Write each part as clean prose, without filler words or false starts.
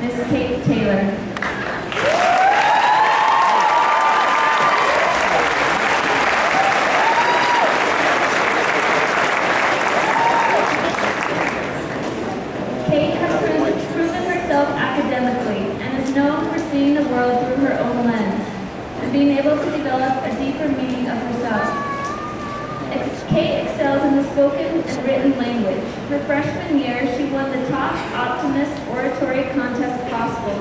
Miss Kate Taylor. Kate has proven herself academically and is known for seeing the world through her own lens and being able to develop a deeper meaning of herself. Kate excels in the spoken and written language. Her freshman year, she won the top optimist oratory contest possible,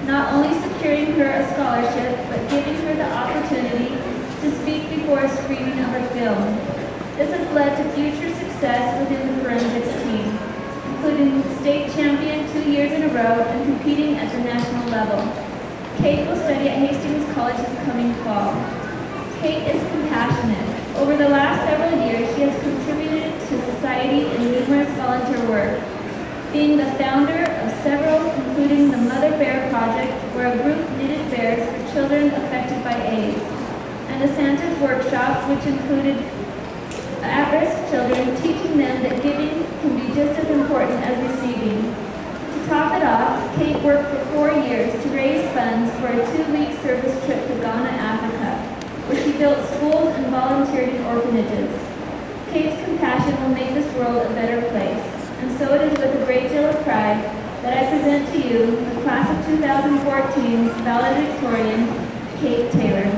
not only securing her a scholarship, but giving her the opportunity to speak before a screening of her film. This has led to future success within the forensics team, including state champion 2 years in a row and competing at the national level. Kate will study at Hastings College this coming fall. Kate is compassionate. Over the last several years, she has contributed to society in numerous volunteer work, being the founder of several, including the Mother Bear Project, where a group knitted bears for children affected by AIDS, and the Santa's Workshops, which included at-risk children, teaching them that giving can be just as important as receiving. To top it off, Kate worked for 4 years to raise funds for a 2-week service trip to Ghana, Africa, where she built schools and volunteered in orphanages. Kate's compassion will make this world a better place, and so it is with a great deal of pride that I present to you the class of 2014's valedictorian, Kate Taylor.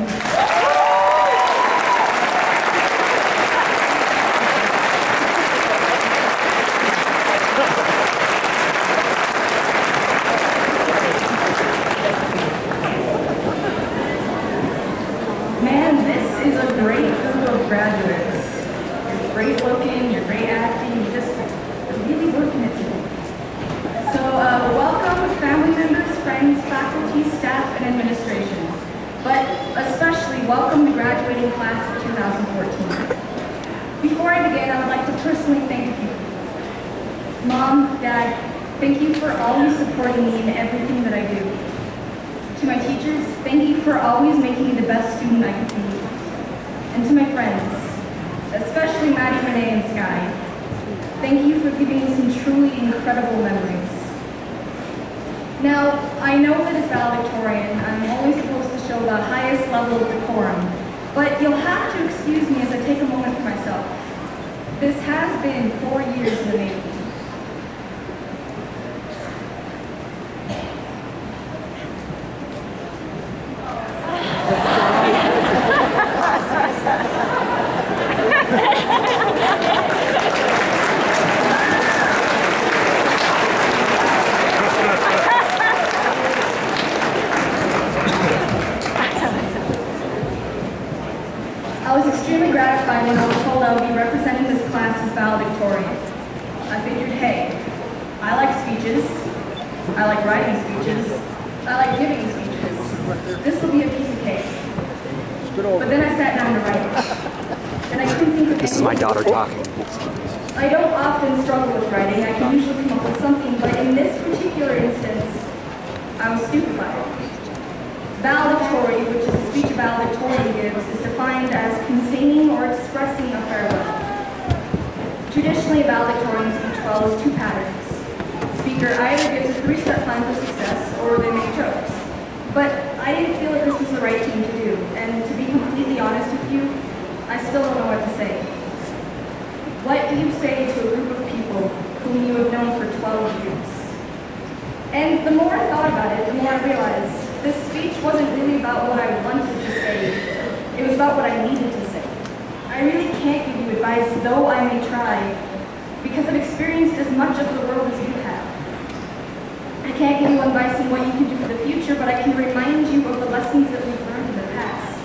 Graduates. You're great looking, you're great acting, you're just really working it today. So welcome family members, friends, faculty, staff, and administration. But especially welcome the graduating class of 2014. Before I begin, I would like to personally thank you. Mom, Dad, thank you for always supporting me in everything that I do. To my teachers, thank you for always making me the best student I could be. And to my friends, especially Maddie, Renee, and Sky, thank you for giving me some truly incredible memories. Now, I know that as valedictorian, I'm always supposed to show the highest level of decorum, but you'll have to excuse me as I take a moment for myself. This has been 4 years in the making. I was extremely gratified when I was told I would be representing this class as valedictorian. I figured, hey, I like speeches, I like writing speeches, I like giving speeches. This will be a piece of cake. But then I sat down to write it, and I couldn't think of anything. This is my daughter talking. I don't often struggle with writing. I can usually come up with something, but in this particular instance, I was stupefied. Valedictory, which is a speech a valedictorian gives, is defined as containing or expressing a farewell. Traditionally, a valedictorian speech follows 2 patterns. The speaker either gives a 3-step plan for success, or they make jokes. But I didn't feel that this was the right thing to do, and to be completely honest with you, I still don't know what to say. What do you say to a group of people whom you have known for 12 years? And the more I thought about it, the more I realized this speech wasn't really about what I wanted to say. It was about what I needed to say. I really can't give you advice, though I may try, because I've experienced as much of the world as you have. I can't give you advice on what you can do for the future, but I can remind you of the lessons that we've learned in the past.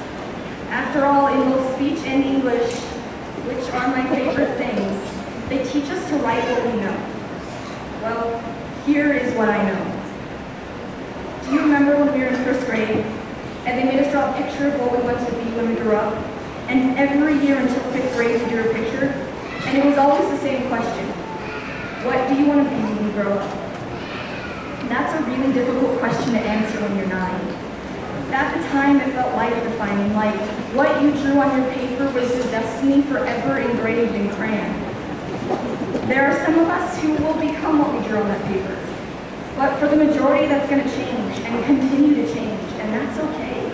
After all, in both speech and English, which are my favorite things, they teach us to write what we know. Well, here is what I know. Do you remember when we were in 1st grade, and they made us draw a picture of what we want to be when we grew up? And every year until 5th grade, we drew a picture, and it was always the same question. What do you want to be when you grow up? That's a really difficult question to answer when you're 9. At the time, it felt life-defining, like what you drew on your paper was your destiny forever engraved in crayon. There are some of us who will become what we drew on that paper. But for the majority, that's going to change and continue to change, and that's okay.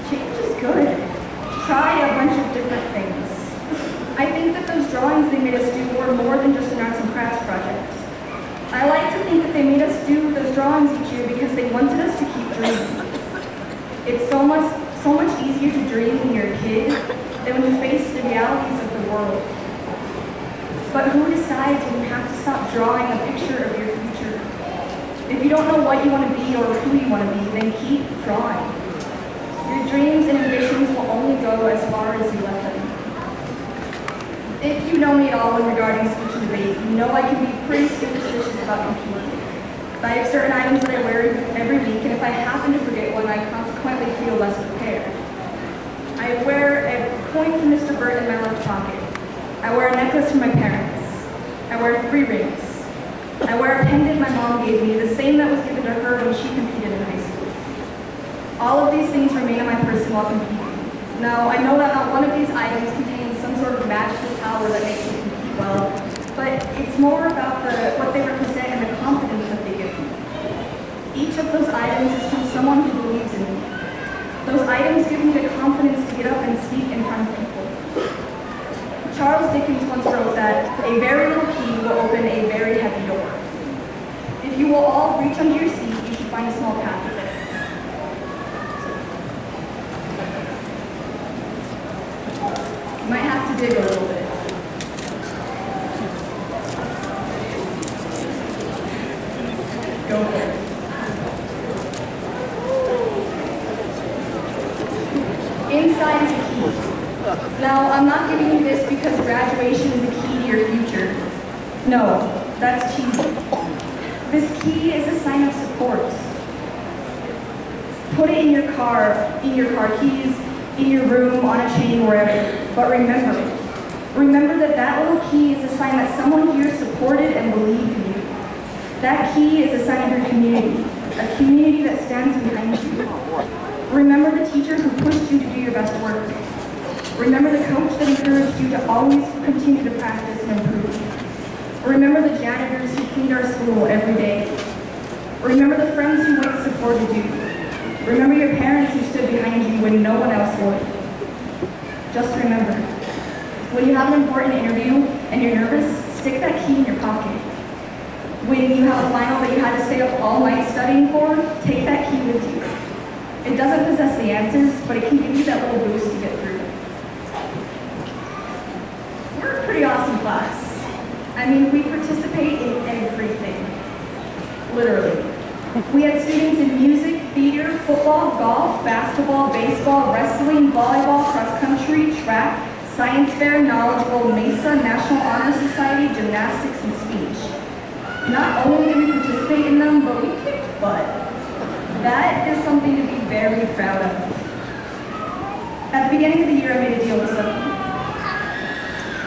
Change is good. Try a bunch of different things. I think that those drawings they made us do were more than just an arts and crafts project. I like to think that they made us do those drawings each year because they wanted us to keep dreaming. It's so much easier to dream when you're a kid than when you face the realities of the world. But who decides when you have to stop drawing a picture of your future? If you don't know what you want to be or who you want to be, then keep drawing. Your dreams and ambitions will only go as far as you let them. If you know me at all regarding speech and debate, you know I can be pretty superstitious about competing. I have certain items that I wear every week, and if I happen to forget one, I consequently feel less prepared. I wear a coin from Mr. Burt in my left pocket. I wear a necklace from my parents. I wear 3 rings. I wear a pendant my mom gave me, the same that was given to her when she competed in high school. All of these things remain in my person while competing. Now, I know that not one of these items contains some sort of magical power that makes me compete well, but it's more about what they represent and the confidence that they give me. Each of those items is from someone who believes in me. Those items give me the confidence to get up and speak in front of people. Charles Dickens once wrote that a very little key will open a very heavy door. If you will all reach under your seat, you should find a small path there. You might have to dig a little bit. Go for it. Inside is a key. Now, I'm not giving you this because graduation is the key to your future. No, that's cheesy. This key is a sign of support. Put it in your car keys, in your room, on a chain, wherever. But remember it. Remember that that little key is a sign that someone here supported and believed in you. That key is a sign of your community, a community that stands behind you. Remember the teacher who pushed you to do your best work. Remember the coach that encouraged you to always continue to practice and improve. Remember the janitors who cleaned our school every day. Remember the friends who once supported you. Remember your parents who stood behind you when no one else would. Just remember, when you have an important interview and you're nervous, stick that key in your pocket. When you have a final that you had to stay up all night studying for, take that key with you. It doesn't possess the answers, but it can give you that little boost to get through. We're a pretty awesome class. I mean, we participate in everything. Literally. We had students in music, theater, football, golf, basketball, baseball, wrestling, volleyball, cross-country, track, science fair, knowledgeable, Mesa, National Honor Society, gymnastics, and speech. Not only did we participate in them, but we kicked butt. That is something to be very proud of. At the beginning of the year, I made a deal with Sophie.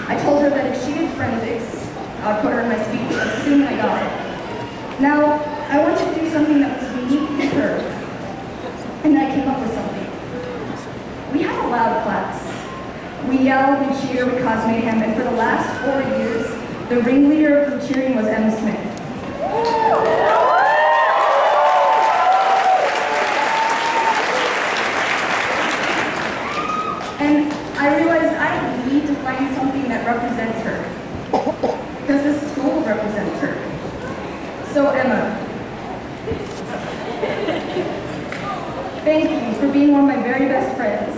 I told her that if she did forensics, I would put her in my speech, assuming I got it. Now, I wanted to do something that was unique to her, and I came up with something. We had a loud class. We yelled, we cheered, we caused mayhem, and for the last 4 years, the ringleader of the cheering was Emma Smith. And I realized I need to find something that represents her, because this school represents her. So Emma, thank you for being one of my very best friends,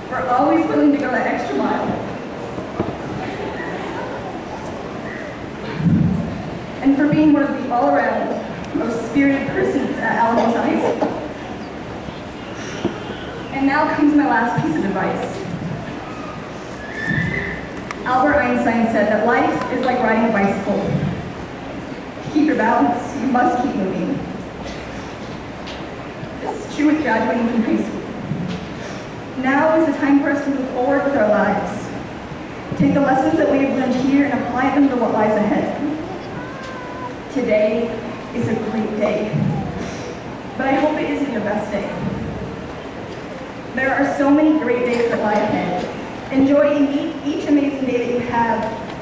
for always willing to go that extra mile, and for being one of the all-around most spirited persons at Alamosa High School. And now comes my last piece of advice. Albert Einstein said that life is like riding a bicycle. To keep your balance, you must keep moving. This is true with graduating from high school. Now is the time for us to move forward with our lives. Take the lessons that we have learned here and apply them to what lies ahead. Today is a great day, but I hope it isn't your best day. There are so many great days that lie ahead. Enjoy each amazing day that you have,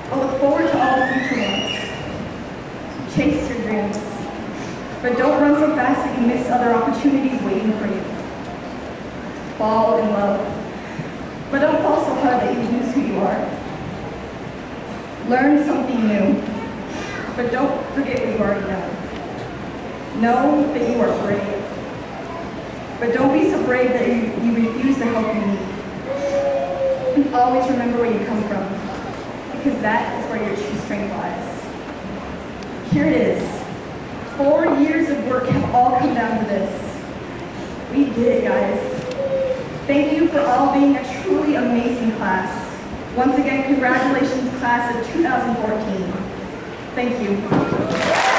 but look forward to all the future ones. Chase your dreams. But don't run so fast that you miss other opportunities waiting for you. Fall in love. But don't fall so hard that you lose who you are. Learn something new. But don't forget what you already know. Know that you are brave. But don't be so brave that you refuse the help you need. And always remember where you come from, because that is where your true strength lies. Here it is. 4 years of work have all come down to this. We did it, guys. Thank you for all being a truly amazing class. Once again, congratulations, class of 2014. Thank you.